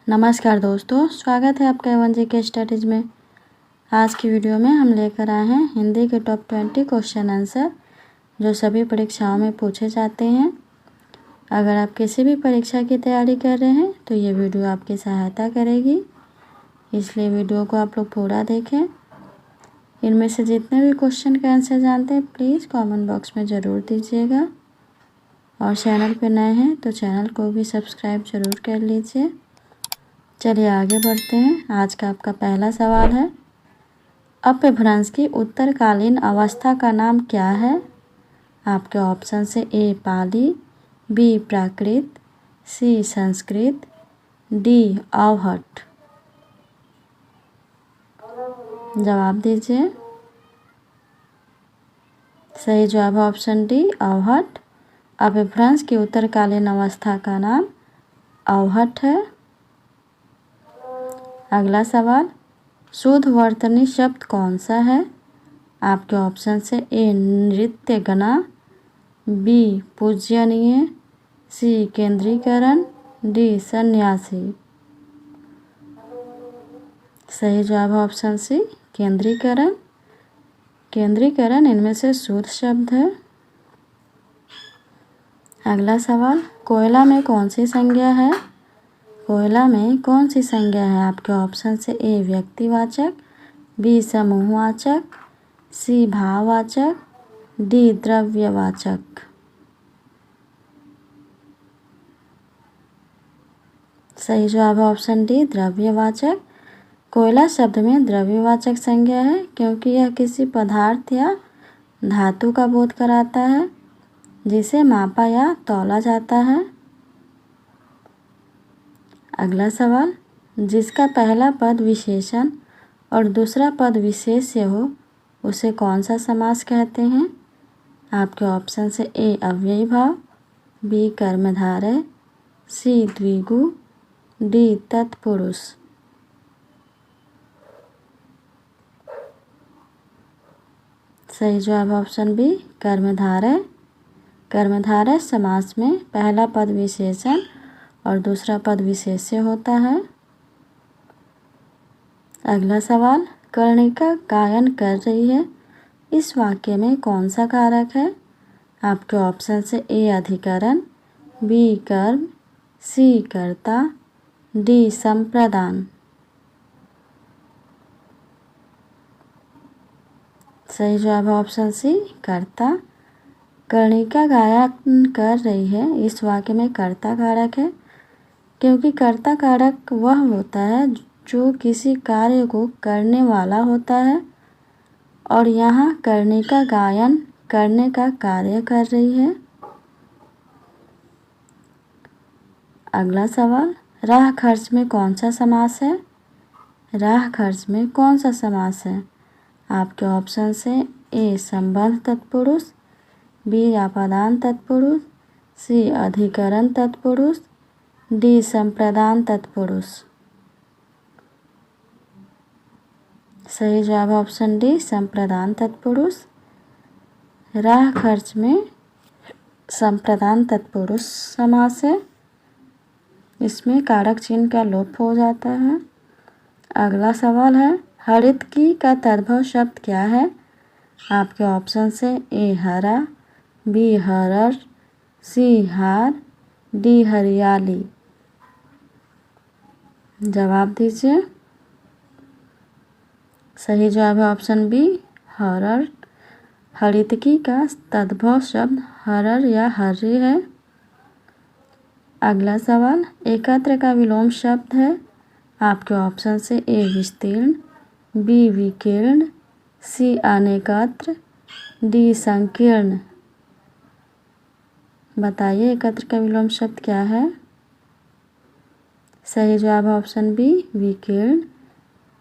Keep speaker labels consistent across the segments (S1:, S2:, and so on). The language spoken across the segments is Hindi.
S1: नमस्कार दोस्तों, स्वागत है आपका एवन जी के स्टडीज़ में। आज की वीडियो में हम लेकर आए हैं हिंदी के टॉप 20 क्वेश्चन आंसर जो सभी परीक्षाओं में पूछे जाते हैं। अगर आप किसी भी परीक्षा की तैयारी कर रहे हैं तो ये वीडियो आपकी सहायता करेगी, इसलिए वीडियो को आप लोग पूरा देखें। इनमें से जितने भी क्वेश्चन के आंसर जानते हैं प्लीज़ कमेंट बॉक्स में ज़रूर दीजिएगा, और चैनल पर नए हैं तो चैनल को भी सब्सक्राइब ज़रूर कर लीजिए। चलिए आगे बढ़ते हैं। आज का आपका पहला सवाल है, अपभ्रंश की उत्तरकालीन अवस्था का नाम क्या है? आपके ऑप्शन से ए पाली, बी प्राकृत, सी संस्कृत, डी अवहट। जवाब दीजिए। सही जवाब है ऑप्शन डी अवहट। अपभ्रंश की उत्तरकालीन अवस्था का नाम अवहट है। अगला सवाल, शुद्ध वर्तनी शब्द कौन सा है? आपके ऑप्शन से ए नृत्यगना, बी पूज्यनीय, सी केंद्रीकरण, डी सन्यासी। सही जवाब है ऑप्शन सी केंद्रीकरण। केंद्रीकरण इनमें से शुद्ध शब्द है। अगला सवाल, कोयला में कौन सी संज्ञा है? कोयला में कौन सी संज्ञा है? आपके ऑप्शन से ए व्यक्तिवाचक, बी समूहवाचक, सी भाववाचक, डी द्रव्यवाचक। सही जवाब है ऑप्शन डी द्रव्यवाचक। कोयला शब्द में द्रव्यवाचक संज्ञा है क्योंकि यह किसी पदार्थ या धातु का बोध कराता है जिसे मापा या तौला जाता है। अगला सवाल, जिसका पहला पद विशेषण और दूसरा पद विशेष्य हो उसे कौन सा समास कहते हैं? आपके ऑप्शन से ए अव्ययी भाव, बी कर्मधारय, सी द्विगु, डी तत्पुरुष। सही जवाब ऑप्शन बी कर्मधारय। कर्मधारय समास में पहला पद विशेषण और दूसरा पद विशेष्य होता है। अगला सवाल, कर्णिका गायन कर रही है, इस वाक्य में कौन सा कारक है? आपके ऑप्शन से ए अधिकरण, बी कर्म, सी कर्ता, डी संप्रदान। सही जवाब है ऑप्शन सी कर्ता। कर्णिका गायन कर रही है, इस वाक्य में कर्ता कारक है क्योंकि कर्ता कारक वह होता है जो किसी कार्य को करने वाला होता है, और यहाँ कर्णिका गायन करने का कार्य कर रही है। अगला सवाल, राह खर्च में कौन सा समास है? राह खर्च में कौन सा समास है? आपके ऑप्शन से ए संबंध तत्पुरुष, बी आपादान तत्पुरुष, सी अधिकरण तत्पुरुष, डी संप्रदान तत्पुरुष। सही जवाब ऑप्शन डी संप्रदान तत्पुरुष। राह खर्च में संप्रदान तत्पुरुष समास है, इसमें कारक चिन्ह का लोप हो जाता है। अगला सवाल है, हरितकी का तद्भव शब्द क्या है? आपके ऑप्शन से ए हरा, बी हरर, सी हार, डी हरियाली। जवाब दीजिए। सही जवाब है ऑप्शन बी हरर। हरितकी का तद्भव शब्द हरर या हर्री है। अगला सवाल, एकत्र का विलोम शब्द है। आपके ऑप्शन से ए विस्तीर्ण, बी विकीर्ण, सी अनेकत्र, डी संकीर्ण। बताइए एकत्र का विलोम शब्द क्या है? सही जवाब ऑप्शन बी विकीर्ण।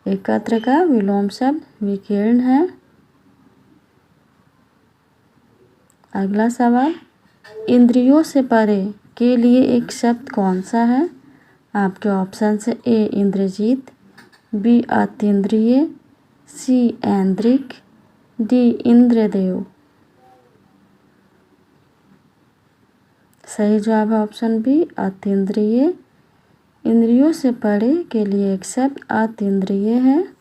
S1: एकत्र का विलोम शब्द विकीर्ण है। अगला सवाल, इंद्रियों से परे के लिए एक शब्द कौन सा है? आपके ऑप्शन से ए इंद्रजीत, बी अतीन्द्रिय, सी ऐन्द्रिक, डी इंद्रदेव। सही जवाब है ऑप्शन बी अतीन्द्रिय। इंद्रियों से परे के लिए एक शब्द अतीन्द्रिय है।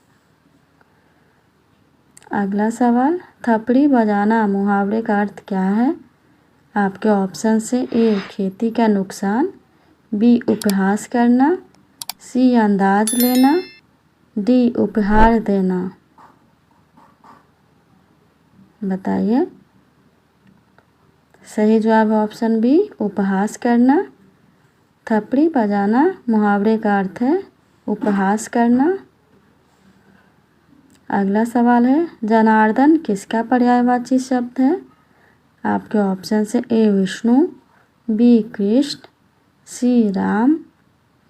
S1: अगला सवाल, थपड़ी बजाना मुहावरे का अर्थ क्या है? आपके ऑप्शन से ए खेती का नुकसान, बी उपहास करना, सी अंदाज लेना, डी उपहार देना। बताइए। सही जवाब है ऑप्शन बी उपहास करना। थपड़ी बजाना मुहावरे का अर्थ है उपहास करना। अगला सवाल है, जनार्दन किसका पर्यायवाची शब्द है? आपके ऑप्शन से ए विष्णु, बी कृष्ण, सी राम,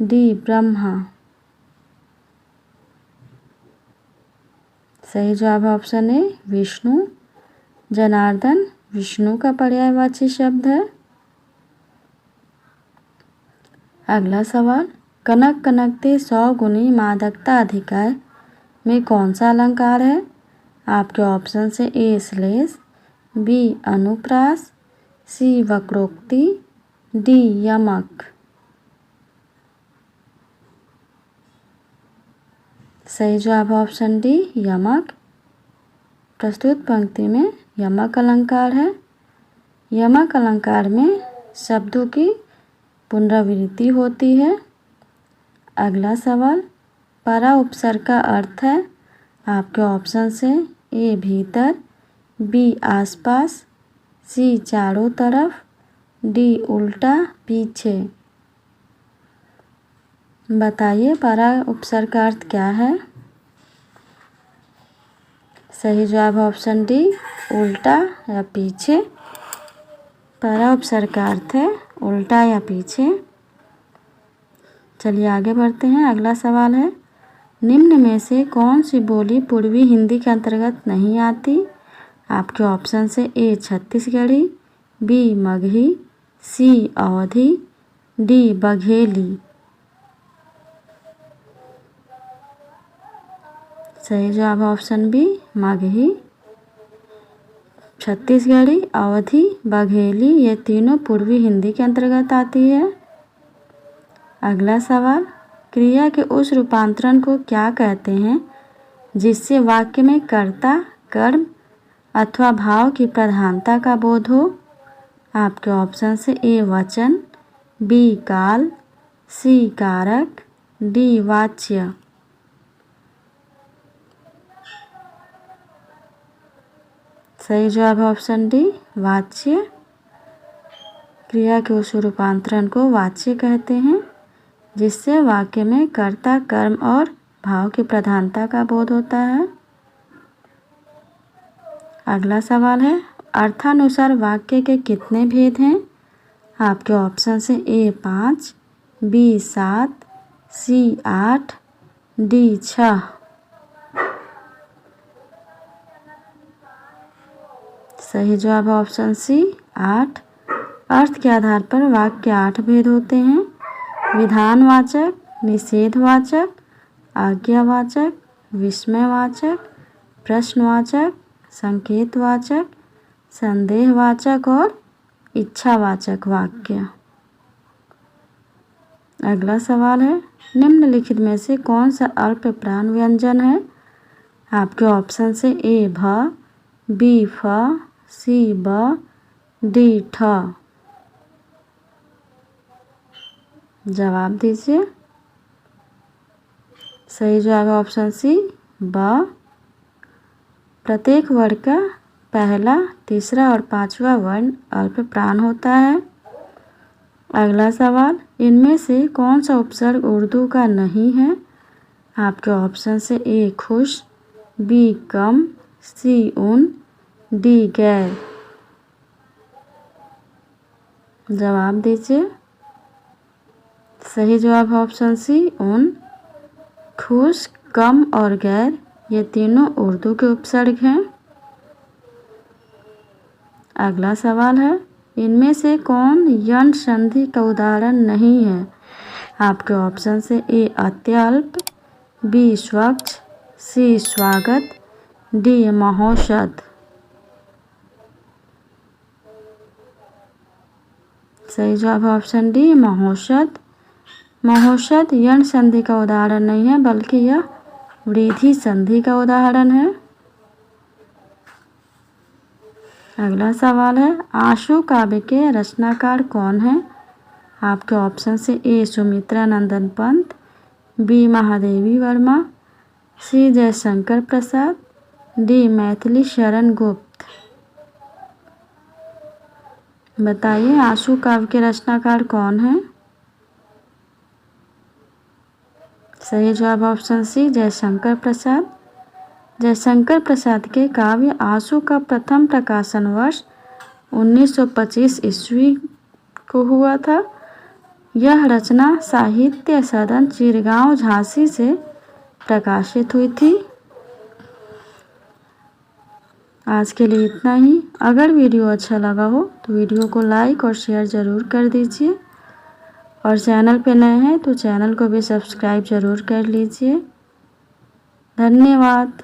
S1: डी ब्रह्मा। सही जवाब है ऑप्शन ए विष्णु। जनार्दन विष्णु का पर्यायवाची शब्द है। अगला सवाल, कनक कनकते 100 गुनी मादकता अधिकार में कौन सा अलंकार है? आपके ऑप्शन से ए श्लेष, बी अनुप्रास, सी वक्रोक्ति, डी यमक। सही जवाब है ऑप्शन डी यमक। प्रस्तुत पंक्ति में यमक अलंकार है। यमक अलंकार में शब्दों की पुनरावृत्ति होती है। अगला सवाल, परा उपसर्ग का अर्थ है? आपके ऑप्शन से ए भीतर, बी आसपास, सी चारों तरफ, डी उल्टा पीछे। बताइए परा उपसर्ग का अर्थ क्या है? सही जवाब है ऑप्शन डी उल्टा या पीछे। परा उपसर्ग का अर्थ है उल्टा या पीछे। चलिए आगे बढ़ते हैं। अगला सवाल है, निम्न में से कौन सी बोली पूर्वी हिंदी के अंतर्गत नहीं आती? आपके ऑप्शन से ए छत्तीसगढ़ी, बी मगही, सी अवधी, डी बघेली। सही जवाब है ऑप्शन बी मगही। छत्तीसगढ़ी, अवधी, बघेली ये तीनों पूर्वी हिंदी के अंतर्गत आती है। अगला सवाल, क्रिया के उस रूपांतरण को क्या कहते हैं जिससे वाक्य में कर्ता, कर्म अथवा भाव की प्रधानता का बोध हो? आपके ऑप्शन से ए वचन, बी काल, सी कारक, डी वाच्य। सही जवाब है ऑप्शन डी वाच्य। क्रिया के उस रूपांतरण को वाच्य कहते हैं जिससे वाक्य में कर्ता, कर्म और भाव की प्रधानता का बोध होता है। अगला सवाल है, अर्थानुसार वाक्य के कितने भेद हैं? आपके ऑप्शन से ए 5, बी 7, सी 8, डी 6। सही जवाब है ऑप्शन सी 8। अर्थ के आधार पर वाक्य के 8 भेद होते हैं। विधानवाचक, निषेधवाचक, आज्ञावाचक, विस्मयवाचक, प्रश्नवाचक, संकेतवाचक, संदेहवाचक और इच्छावाचक वाक्य। अगला सवाल है, निम्नलिखित में से कौन सा अल्प प्राण व्यंजन है? आपके ऑप्शन से ए भ, बी फ, सी ब, डी ठ। जवाब दीजिए। सही जवाब है ऑप्शन सी ब। प्रत्येक वर्ग का पहला, तीसरा और पांचवा वर्ण अल्प प्राण होता है। अगला सवाल, इनमें से कौन सा उपसर्ग उर्दू का नहीं है? आपके ऑप्शन से ए खुश, बी कम, सी उन, डी गैर। जवाब दीजिए। सही जवाब है ऑप्शन सी उन। खुश, कम और गैर ये तीनों उर्दू के उपसर्ग हैं। अगला सवाल है, इनमें से कौन यण संधि का उदाहरण नहीं है? आपके ऑप्शन से ए अत्यल्प, बी स्वच्छ, सी स्वागत, डी महोषध। सही जवाब है ऑप्शन डी महोषध। महोषध यण संधि का उदाहरण नहीं है, बल्कि यह वृद्धि संधि का उदाहरण है। अगला सवाल है, आशु काव्य के रचनाकार कौन है? आपके ऑप्शन से ए सुमित्रा नंदन पंत, बी महादेवी वर्मा, सी जयशंकर प्रसाद, डी मैथिली शरण गुप्त। बताइए आशु काव्य के रचनाकार कौन है? सही जवाब ऑप्शन सी जयशंकर प्रसाद। जयशंकर प्रसाद के काव्य आशु का प्रथम प्रकाशन वर्ष 1925 ईस्वी को हुआ था। यह रचना साहित्य सदन चिरगांव झांसी से प्रकाशित हुई थी। आज के लिए इतना ही। अगर वीडियो अच्छा लगा हो तो वीडियो को लाइक और शेयर ज़रूर कर दीजिए, और चैनल पे नए हैं तो चैनल को भी सब्सक्राइब ज़रूर कर लीजिए। धन्यवाद।